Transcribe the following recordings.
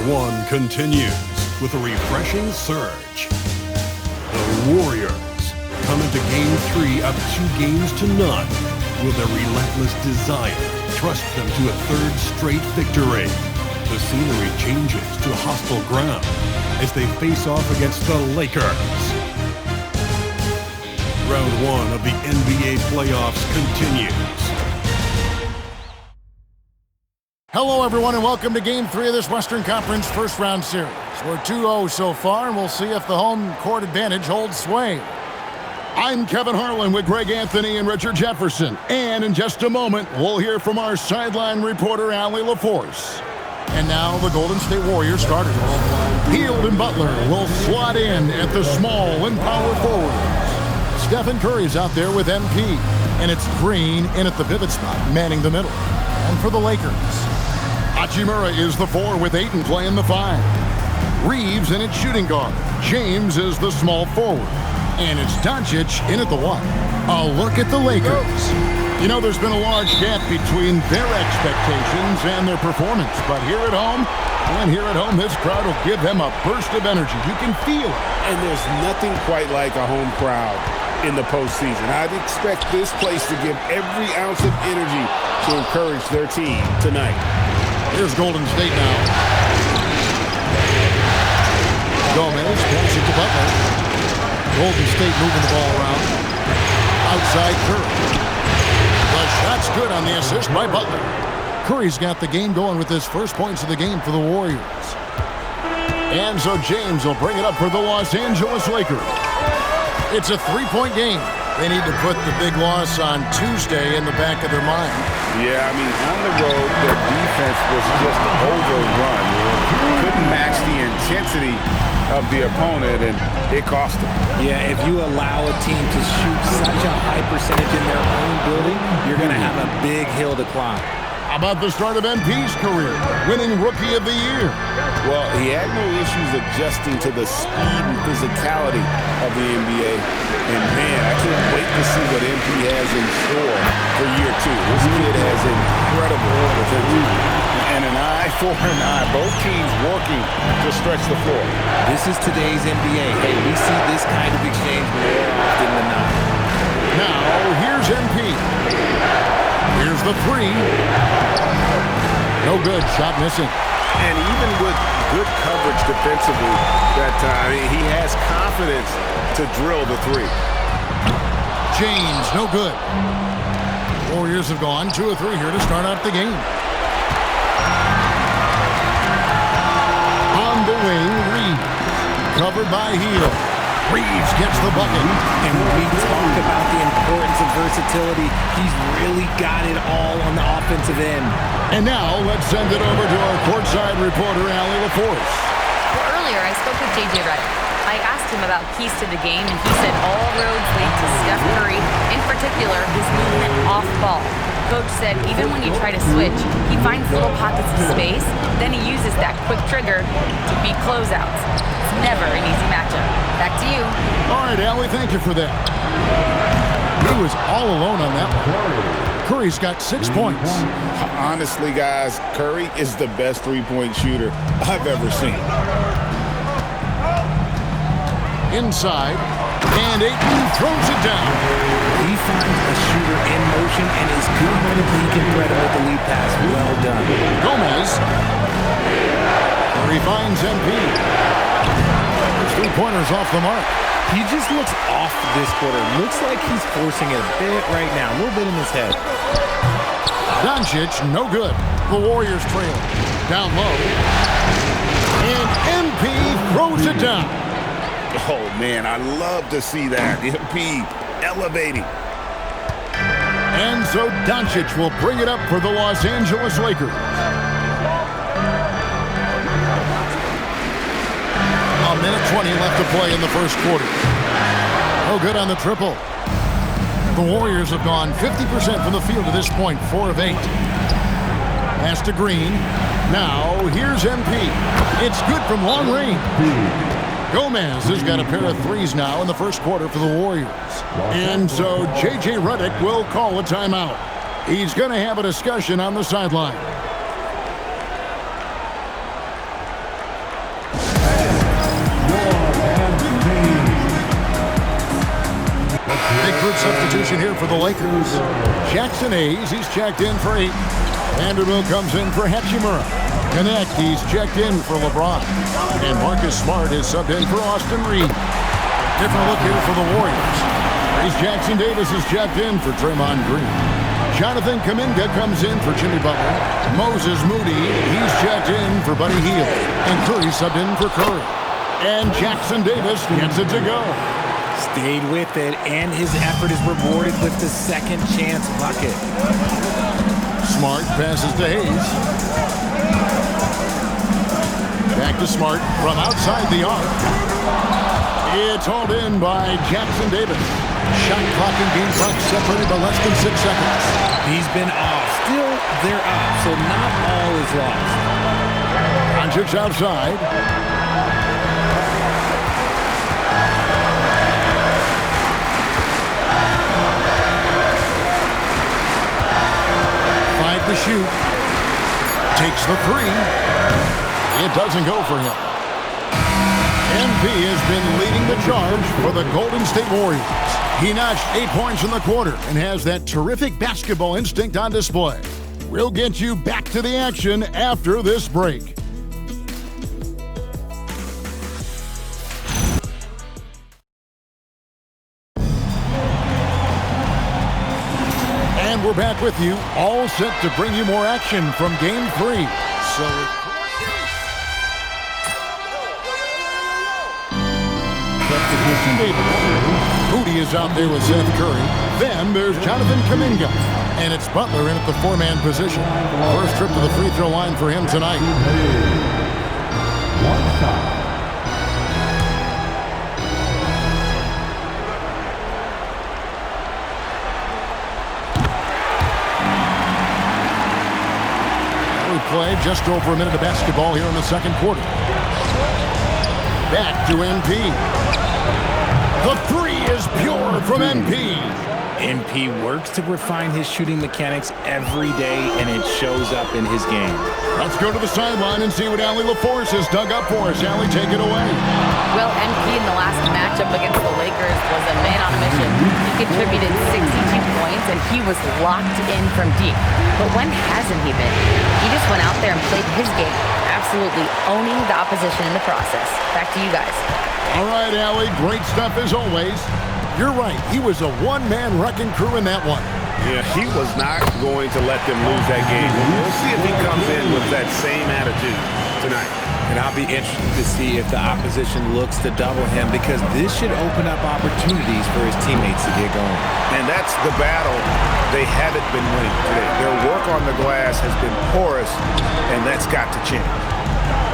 one continues with a refreshing surge. The Warriors come into Game 3 up 2-0. Will their relentless desire thrust them to a third straight victory? The scenery changes to hostile ground as they face off against the Lakers. Round 1 of the NBA playoffs continues. Hello, everyone, and welcome to Game 3 of this Western Conference first-round series. We're 2-0 so far, and we'll see if the home court advantage holds sway. I'm Kevin Harlan with Greg Anthony and Richard Jefferson. And in just a moment, we'll hear from our sideline reporter, Allie LaForce. And now, the Golden State Warriors starters. Hield and Butler will slot in at the small and power forwards. Stephen Curry's out there with MP. And it's Green in at the pivot spot, manning the middle. And for the Lakers, Hachimura is the 4 with Ayton playing the 5. Reeves in at shooting guard. James is the small forward. And it's Doncic in at the 1. A look at the Lakers. You know, there's been a large gap between their expectations and their performance. But here at home, this crowd will give them a burst of energy. You can feel it. And there's nothing quite like a home crowd in the postseason. I'd expect this place to give every ounce of energy to encourage their team tonight. Here's Golden State now. Gomez passing to Butler. Golden State moving the ball around. Outside Curry. The shot's good on the assist by Butler. Curry's got the game going with his first points of the game for the Warriors. And so James will bring it up for the Los Angeles Lakers. It's a 3-point game. They need to put the big loss on Tuesday in the back of their mind. Yeah, I mean, on the road, their defense was just overrun. Couldn't match the intensity of the opponent, and it cost them. Yeah, if you allow a team to shoot such a high percentage in their own building, you're going to have a big hill to climb. How about the start of MP's career, winning Rookie of the Year? Well, he had no issues adjusting to the speed and physicality of the NBA. And, man, I can't wait to see what MP has in store for year 2. This kid has incredible potential. And an eye for an eye. Both teams working to stretch the floor. This is today's NBA. Hey, we see this kind of exchange more often than not. Now, here's MP. Here's the 3. No good. Shot missing. And even with good coverage defensively that time, he has confidence to drill the 3. James, no good. Warriors have gone 2 of 3 here to start out the game. On the wing, Reeves. Covered by Hield. Reeves gets the bucket. And when we talk about the importance of versatility, he's really got it all on the offensive end. And now, let's send it over to our courtside reporter, Allie LaForce. Well, earlier I spoke with J.J. Redick. I asked him about keys to the game, and he said all roads lead to Steph Curry, in particular his movement off ball. Coach said even when you try to switch, he finds little pockets of space, then he uses that quick trigger to beat closeouts. It's never an easy matchup. Back to you. All right, Allie, thank you for that. He was all alone on that one. Curry's got 6 points. Honestly, guys, Curry is the best three-point shooter I've ever seen. Inside, and Ayton throws it down. He finds a shooter in motion and is good when he can thread him with the lead pass. Well done. Gomez. Curry finds MP. There's 3-pointers off the mark. He just looks off this quarter. Looks like he's forcing it a bit right now. A little bit in his head. Doncic, no good. The Warriors trail. Down low. And MP throws it down. Oh, man, I love to see that. MP elevating. And so Doncic will bring it up for the Los Angeles Lakers. A minute 20 left to play in the first quarter. No good on the triple. The Warriors have gone 50% from the field to this point, 4 of 8. Pass to Green. Now, here's MP. It's good from long range. Gomez has got a pair of threes now in the first quarter for the Warriors. And so J.J. Redick will call a timeout. He's going to have a discussion on the sideline. Big group substitution here for the Lakers. Jackson Hayes, he's checked in for 8. Vanderbilt comes in for Hachimura. Connect, he's checked in for LeBron. And Marcus Smart is subbed in for Austin Reed. Different look here for the Warriors. Trace Jackson Davis is checked in for Draymond Green. Jonathan Kuminga comes in for Jimmy Butler. Moses Moody, he's checked in for Buddy Hield. And Curry subbed in for Curry. And Jackson Davis gets it to go. Stayed with it, and his effort is rewarded with the second chance bucket. Smart passes to Hayes. Back to Smart from outside the arc. It's hauled in by Jackson Davis. Shot clock and game clock separated by less than 6 seconds. He's been off. Still, they're up, so not all is lost. Doncic outside. To shoot. Takes the 3. It doesn't go for him. MP has been leading the charge for the Golden State Warriors. He notched 8 points in the quarter and has that terrific basketball instinct on display. We'll get you back to the action after this break. We're back with you, all set to bring you more action from Game 3. Moody is out there with Seth Curry. Then there's Jonathan Kuminga. And it's Butler in at the 4-man position. First trip to the free throw line for him tonight. One shot. Play just over a minute of basketball here in the second quarter. Back to MP. The 3 is pure from MP. MP works to refine his shooting mechanics every day, and it shows up in his game. Let's go to the sideline and see what Allie LaForce has dug up for us. Allie, take it away. Well, MP in the last matchup against the Lakers was a man on a mission. He contributed 62 points, and he was locked in from deep. But when hasn't he been? He just went out there and played his game, absolutely owning the opposition in the process. Back to you guys. All right, Allie, great stuff as always. You're right. He was a one-man wrecking crew in that one. Yeah, he was not going to let them lose that game. We'll see if he comes in with that same attitude tonight. And I'll be interested to see if the opposition looks to double him, because this should open up opportunities for his teammates to get going. And that's the battle they haven't been winning today. Their work on the glass has been porous, and that's got to change.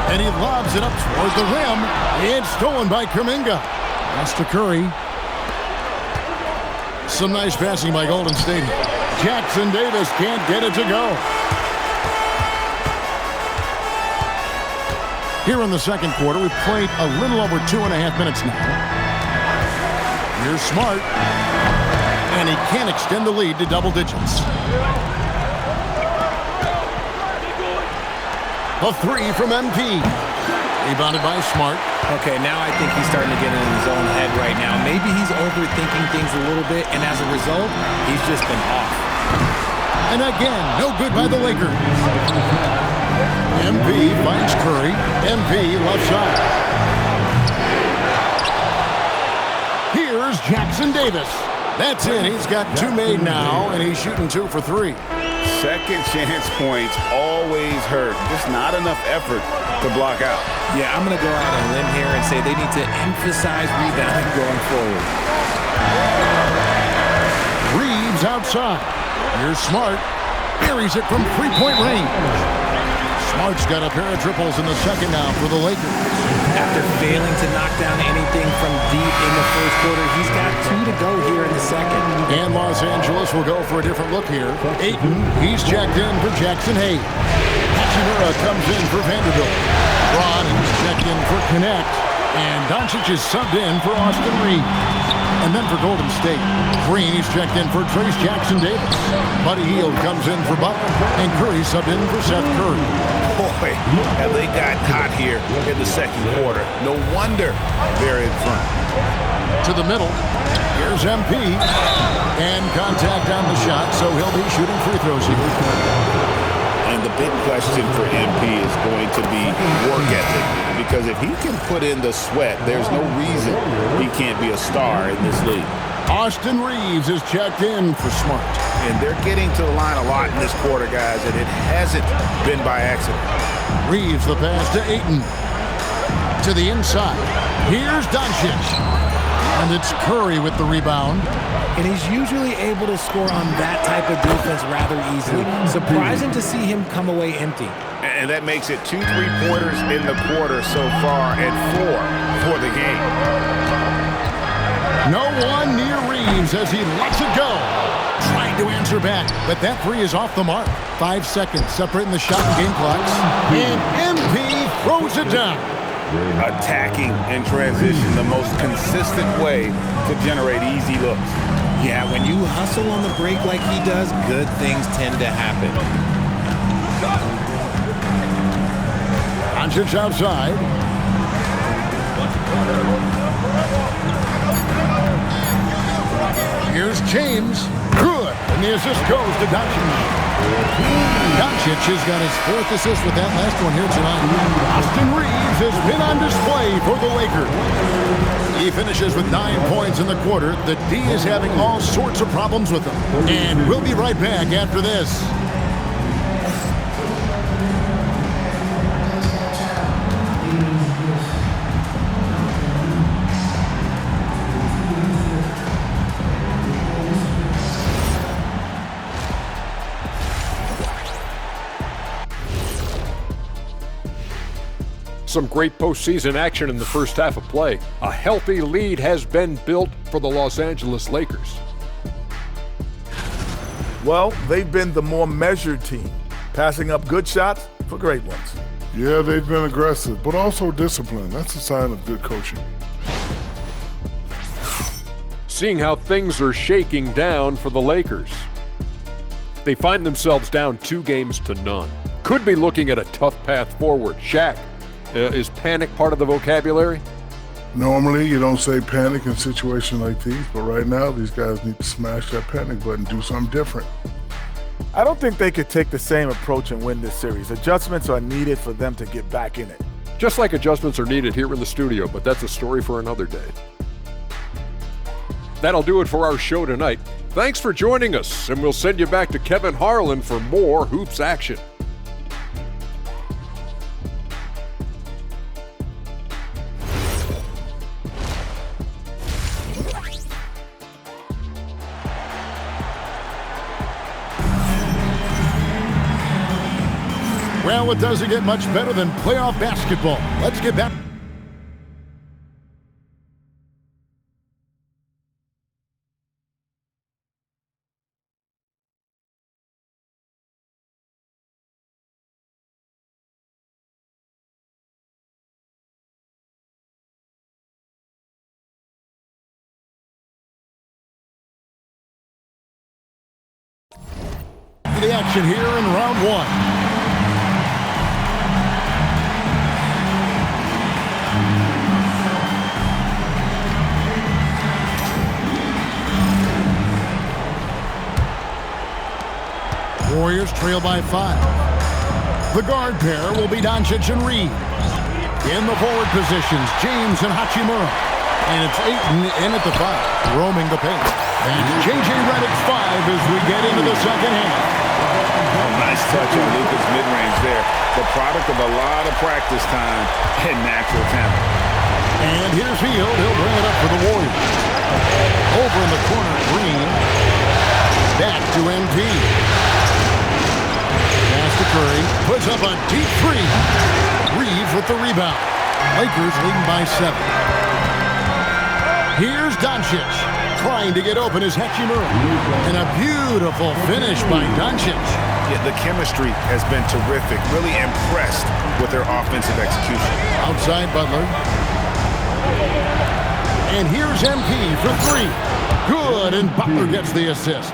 And he lobs it up toward the rim. It's stolen by Kuminga. Pass to Curry. Some nice passing by Golden State. Jackson Davis can't get it to go. Here in the second quarter, we've played a little over 2.5 minutes now. Here's Smart. And he can't extend the lead to double digits. A 3 from MP. Rebounded by Smart. Okay, now I think he's starting to get in his own head right now. Maybe he's overthinking things a little bit, and as a result, he's just been off. And again, no good by the Lakers. MP finds Curry. MP left side. Here's Jackson Davis. That's it. He's got 2 made now, and he's shooting 2 for 3. Second chance points always hurt. Just not enough effort to block out. Yeah, I'm going to go out on a limb here and say they need to emphasize rebounding going forward. Reeves outside. Here's Smart. Buries it from 3-point range. Smart's got a pair of triples in the second now for the Lakers. After failing to knock down anything from deep in the first quarter, he's got 2 to go here in the second. And Los Angeles will go for a different look here. Ayton, he's checked in for Jackson Hayes. Hachimura comes in for Vanderbilt. Ron is checked in for Connect. And Doncic is subbed in for Austin Reed. And then for Golden State, Green, he's checked in for Trace Jackson-Davis. Buddy Hield comes in for Butler, and Curry subbed in for Seth Curry. Boy, have they gotten hot here in the second quarter. No wonder they're in front. To the middle, here's MP. And contact on the shot, so he'll be shooting free throws here. And the big question for MP is going to be work ethic. Because if he can put in the sweat, there's no reason he can't be a star in this league. Austin Reeves is checked in for Smart. And they're getting to the line a lot in this quarter, guys, and it hasn't been by accident. Reeves the pass to Ayton. To the inside. Here's Doncic. And it's Curry with the rebound. And he's usually able to score on that type of defense rather easily. Surprising to see him come away empty. And that makes it 2 3-pointers in the quarter so far and 4 for the game. No one near Reeves as he lets it go. Trying to answer back, but that three is off the mark. 5 seconds separating the shot and game clocks. And MP throws it down. Attacking in transition, the most consistent way to generate easy looks. Yeah, when you hustle on the break like he does, good things tend to happen. Doncic outside. Here's James. Good. And the assist goes to Doncic. Doncic has got his 4th assist with that last one here tonight. Austin Reeves has been on display for the Lakers. He finishes with 9 points in the quarter. The D is having all sorts of problems with him. And we'll be right back after this. Some great postseason action in the first half of play. A healthy lead has been built for the Los Angeles Lakers. Well, they've been the more measured team, passing up good shots for great ones. Yeah, they've been aggressive, but also disciplined. That's a sign of good coaching. Seeing how things are shaking down for the Lakers. They find themselves down 2-0. Could be looking at a tough path forward. Shaq, is panic part of the vocabulary? Normally, you don't say panic in situations like these, but right now, these guys need to smash that panic button, do something different. I don't think they could take the same approach and win this series. Adjustments are needed for them to get back in it. Just like adjustments are needed here in the studio, but that's a story for another day. That'll do it for our show tonight. Thanks for joining us, and we'll send you back to Kevin Harlan for more hoops action. Well, it doesn't get much better than playoff basketball. Let's get back. The action here in round 1. Warriors trail by 5. The guard pair will be Doncic and Reeves. In the forward positions, James and Hachimura. And it's Ayton in at the 5, roaming the paint. And J.J. Redick 5 as we get into the second half. Nice touch on Luka's mid-range there. The product of a lot of practice time and natural talent. And here's Hield. He'll bring it up for the Warriors. Over in the corner, Green. Back to MP. Pass to Curry. Puts up a deep 3. Reeves with the rebound. Lakers leading by 7. Here's Doncic. Trying to get open is Hachimura. And a beautiful finish by Doncic. Yeah, the chemistry has been terrific. Really impressed with their offensive execution. Outside Butler. And here's MP for three. Good, and Butler gets the assist.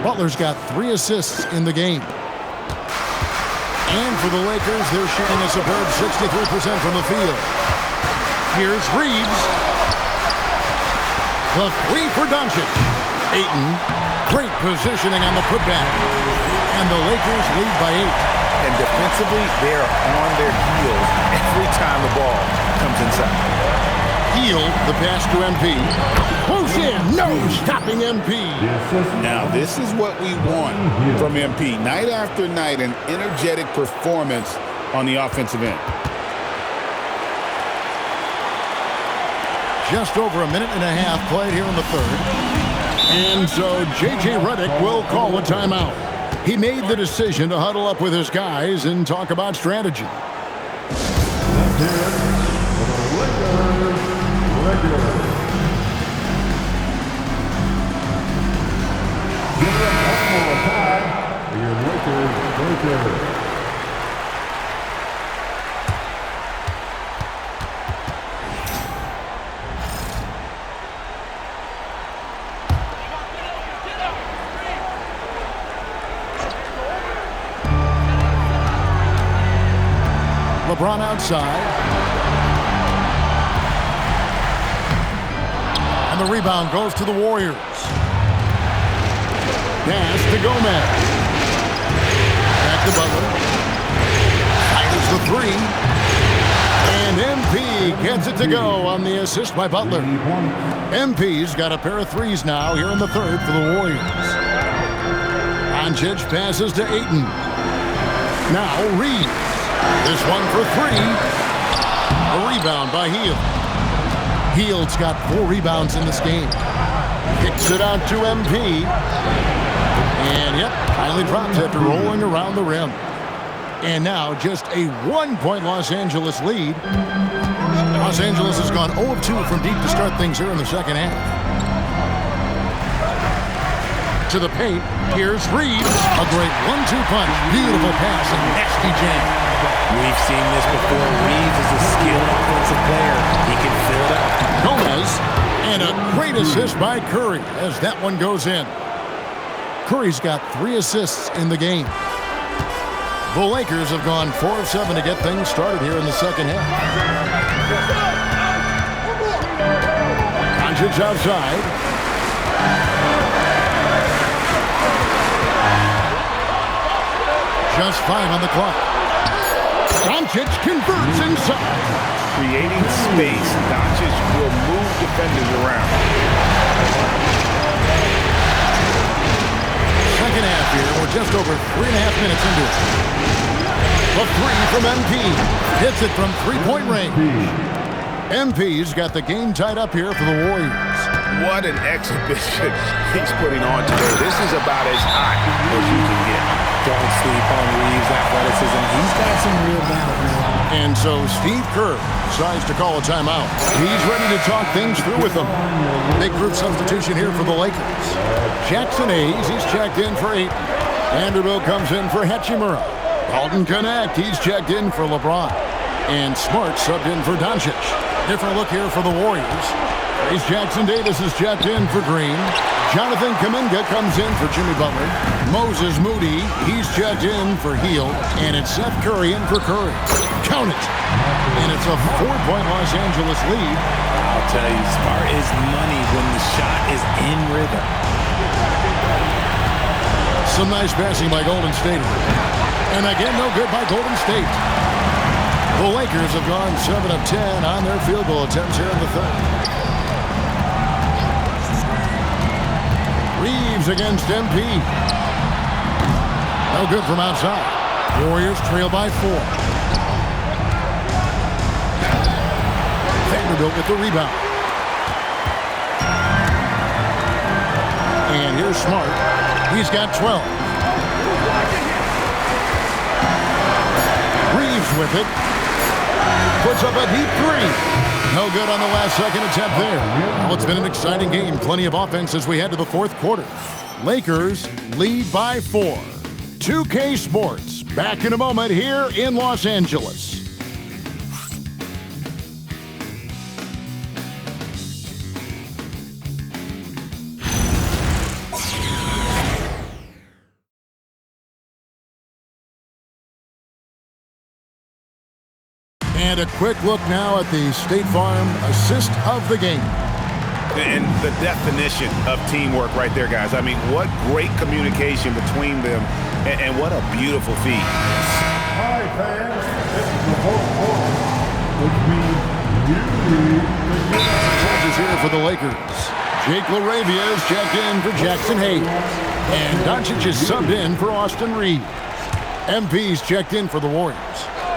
Butler's got 3 assists in the game. And for the Lakers, they're shooting a superb 63% from the field. Here's Reeves. The three for Doncic. Ayton, great positioning on the putback. And the Lakers lead by 8. And defensively, they're on their heels every time the ball comes inside. Hield, the pass to MP. Close in, no stopping MP. Now, this is what we want from MP. Night after night, an energetic performance on the offensive end. Just over a minute and a half played here in the third. And so J.J. Redick will call a timeout. He made the decision to huddle up with his guys and talk about strategy. LeBron outside. And the rebound goes to the Warriors. Pass to Gomez. Back to Butler. Fires the three. And MP gets it to go on the assist by Butler. MP's got a pair of threes now here in the third for the Warriors. Doncic passes to Ayton. Now Reeves. This one for three. A rebound by Hield. Hield's got 4 rebounds in this game. Kicks it out to MP. And yep, finally drops after rolling around the rim. And now just a 1-point Los Angeles lead. Los Angeles has gone 0 of 2 from deep to start things here in the second half. To the paint, here's Reeves. A great 1-2 punch. Beautiful pass and nasty jam. We've seen this before. Reeves is a skilled offensive player. He can fill it up. Gomez, and a great assist by Curry as that one goes in. Curry's got 3 assists in the game. The Lakers have gone 4 of 7 to get things started here in the second half. Doncic outside. Just 5 on the clock. Doncic converts inside. Creating space, Doncic will move defenders around. Second half here, we're just over 3.5 minutes into it. The three from MP. Hits it from three-point range. MP's got the game tied up here for the Warriors. What an exhibition he's putting on today. This is about as hot as you can get. Don't sleep on Reeves' athleticism. He's got some real balance. And so Steve Kerr decides to call a timeout. He's ready to talk things through with them. Big group substitution here for the Lakers. Jackson Hayes, he's checked in for 8. Vanderbilt comes in for Hachimura. Dalton Connect, he's checked in for LeBron. And Smart subbed in for Doncic. Different look here for the Warriors. Trace Jackson Davis is checked in for Green. Jonathan Kuminga comes in for Jimmy Butler. Moses Moody, he's checked in for Hield. And it's Seth Curry in for Curry. Count it. And it's a 4-point Los Angeles lead. I'll tell you, Smart is money when the shot is in rhythm. Some nice passing by Golden State. And again, no good by Golden State. The Lakers have gone 7 of 10 on their field goal attempts here in the third. Reeves against MP. No good from outside. Warriors trail by 4. Vanderbilt with the rebound. And here's Smart. He's got 12. Reeves with it. Puts up a deep 3. No good on the last second attempt there. Well, it's been an exciting game. Plenty of offense as we head to the fourth quarter. Lakers lead by 4. 2K Sports back in a moment here in Los Angeles. And a quick look now at the State Farm assist of the game. And the definition of teamwork right there, guys. I mean, what great communication between them, and what a beautiful feed. Hi, fans. This is the fourth quarter, which means Charges here for the Lakers. Jake LaRavia is checked in for Jackson Hayes. And Doncic is subbed in for Austin Reeves. MP's checked in for the Warriors.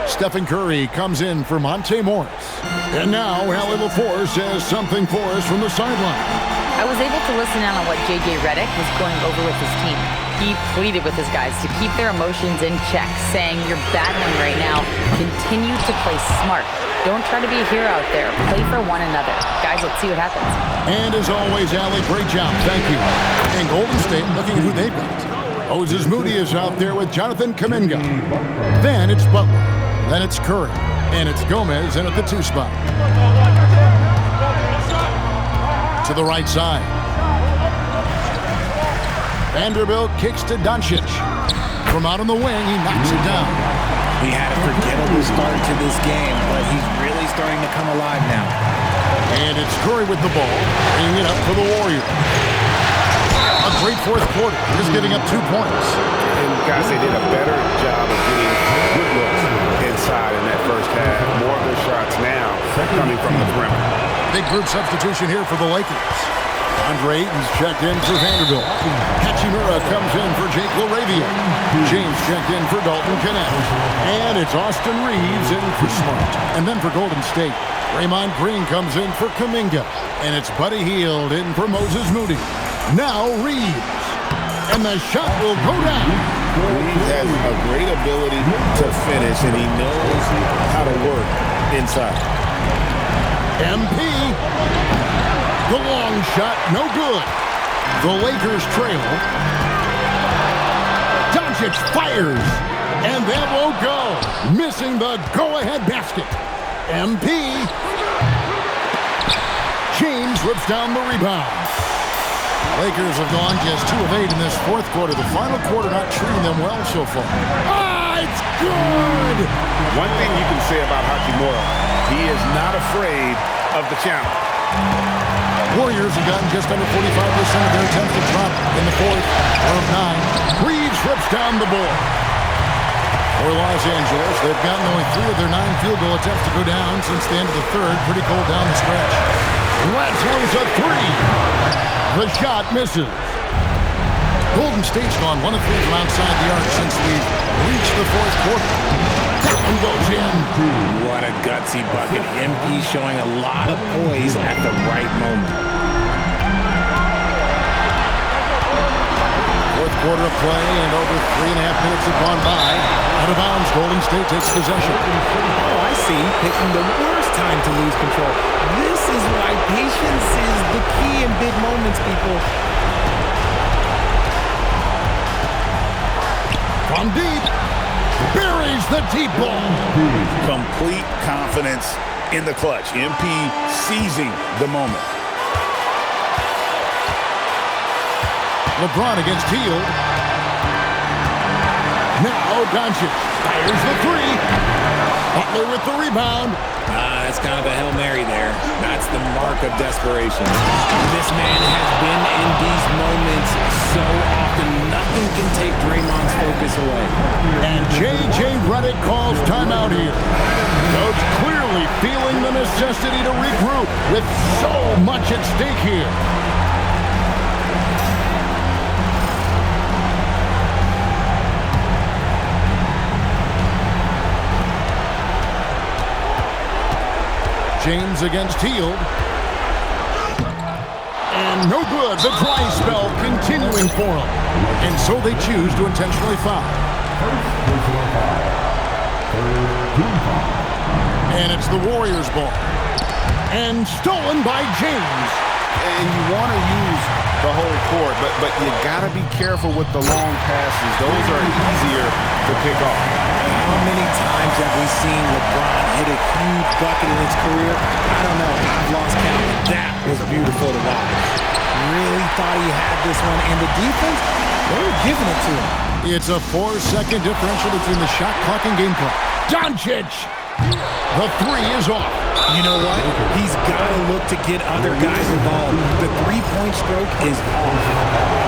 Stephen Curry comes in for Monte Morris. And now, Allie LaForce says something for us from the sideline. I was able to listen in on what J.J. Redick was going over with his team. He pleaded with his guys to keep their emotions in check, saying, "You're battling right now. Continue to play smart. Don't try to be a hero out there. Play for one another." Guys, let's see what happens. And as always, Allie, great job. Thank you. And Golden State looking at who they've got. Moses Moody is out there with Jonathan Kuminga. Then it's Butler. Then it's Curry. And it's Gomez in at the 2 spot. To the right side. Vanderbilt kicks to Doncic. From out on the wing, he knocks it down. He had a forgettable start to this game, but he's really starting to come alive now. And it's Curry with the ball, bringing it up for the Warriors. A great fourth quarter, just giving up 2 points. And guys, they did a better job of getting good looks inside in that first half. More of their shots now coming from the perimeter. Big group substitution here for the Lakers. Andre Ayton's checked in for Vanderbilt. Hachimura comes in for Jake LaRavia. James checked in for Dalton Knecht. And it's Austin Reeves in for Smart. And then for Golden State, Draymond Green comes in for Kuminga. And it's Buddy Hield in for Moses Moody. Now Reeves. And the shot will go down. Reeves has a great ability to finish, and he knows how to work inside. MP. The long shot, no good. The Lakers trail. Doncic fires. And that won't go. Missing the go-ahead basket. MP. James rips down the rebound. Lakers have gone just 2 of 8 in this fourth quarter. The final quarter not treating them well so far. Ah, it's good! One thing you can say about Hachimura, he is not afraid of the challenge. Warriors have gotten just under 45% of their attempts to drop in the fourth of 9. Reeves rips down the ball. For Los Angeles, they've gotten only 3 of their 9 field goal attempts to go down since the end of the third. Pretty cold down the stretch. Bledsoe's a 3. The shot misses. Golden State's gone 1 of 3 from outside the arc since we've reached the fourth quarter. That one goes in. What a gutsy bucket. MP showing a lot of poise at the right moment. Fourth quarter of play, and over 3.5 minutes have gone by. Out of bounds, Golden State takes possession. Oh, I see. Picking the worst time to lose control. This is why patience is the key in big moments, people. From deep, buries the deep ball. Complete confidence in the clutch. MP seizing the moment. LeBron against Hield. Now Doncic fires the 3. Butler with the rebound. That's kind of a Hail Mary there. That's the mark of desperation. This man has been in these moments so often. Nothing can take Draymond's focus away. And J.J. Redick calls timeout here. Coach clearly feeling the necessity to regroup with so much at stake here. James against Hield. And no good. The dry spell continuing for him. And so they choose to intentionally foul. And it's the Warriors' ball. And stolen by James. And you want to use the whole court, but you got to be careful with the long passes. Those are easier to pick off. How many times have we seen LeBron hit a huge bucket in his career? I don't know. I've lost count. That was beautiful to watch. Really thought he had this one, and the defense, they were giving it to him. It's a 4-second differential between the shot clock and game clock. Doncic The three is off. You know what? He's got to look to get other guys involved. The three-point stroke is off.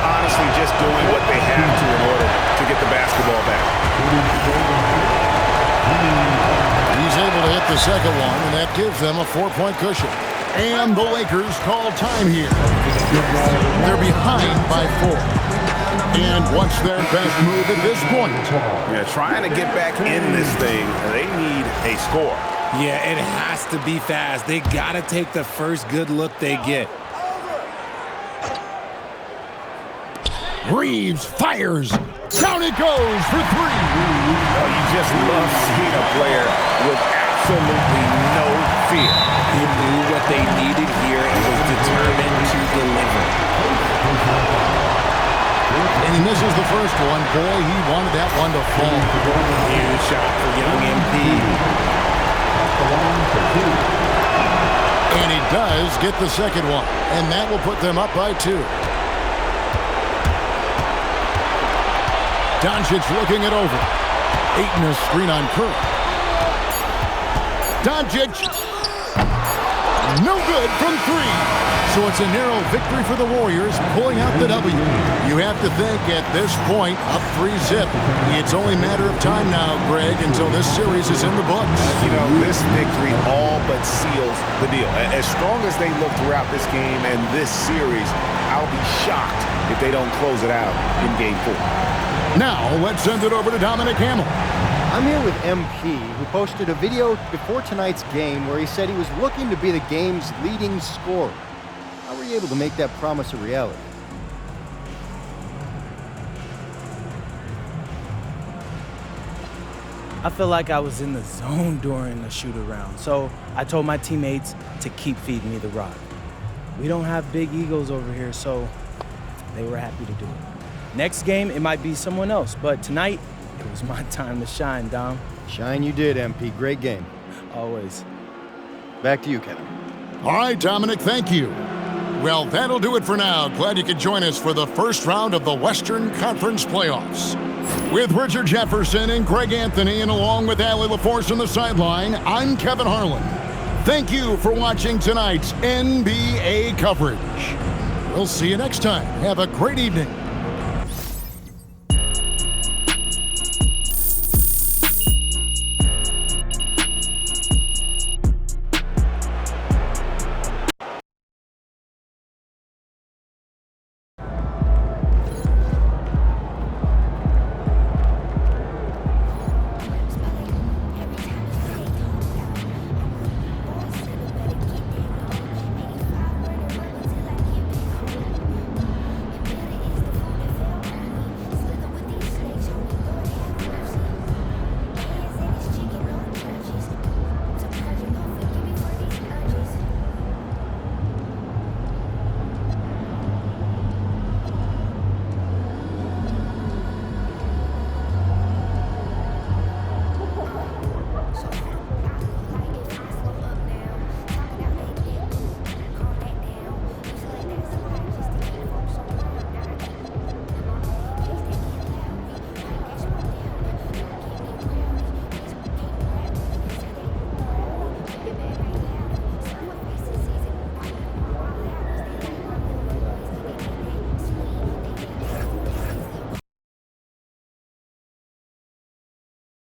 Honestly, just doing what they have to in order to get the basketball back. He's able to hit the second one, and that gives them a 4-point cushion. And the Lakers call time here. They're behind by 4. And what's their best move at this point? Yeah, trying to get back in this thing, they need a score. Yeah, it has to be fast. They got to take the first good look they get. Reeves fires. Down it goes for 3. Oh, you just love seeing a player with absolutely no fear. He knew what they needed here and was determined to deliver. And he misses the first one. Boy, he wanted that one to fall. Huge shot for young MP. And he does get the second one. And that will put them up by 2. Doncic looking it over. Ayton a screen on Curry. Doncic. No good from 3. So it's a narrow victory for the Warriors, pulling out the W. You have to think at this point, up 3-zip. It's only a matter of time now, Greg, until this series is in the books. You know, this victory all but seals the deal. As strong as they look throughout this game and this series, I'll be shocked if they don't close it out in Game 4. Now, let's send it over to Dominic Hamill. I'm here with MP, who posted a video before tonight's game where he said he was looking to be the game's leading scorer. How were you able to make that promise a reality? I feel like I was in the zone during the shoot-around, so I told my teammates to keep feeding me the rock. We don't have big egos over here, so they were happy to do it. Next game, it might be someone else, but tonight, it was my time to shine, Dom. Shine you did, MP. Great game. Always. Back to you, Kevin. All right, Dominic, thank you. Well, that'll do it for now. Glad you could join us for the first round of the Western Conference Playoffs. With Richard Jefferson and Greg Anthony, and along with Allie LaForce on the sideline, I'm Kevin Harlan. Thank you for watching tonight's NBA coverage. We'll see you next time. Have a great evening.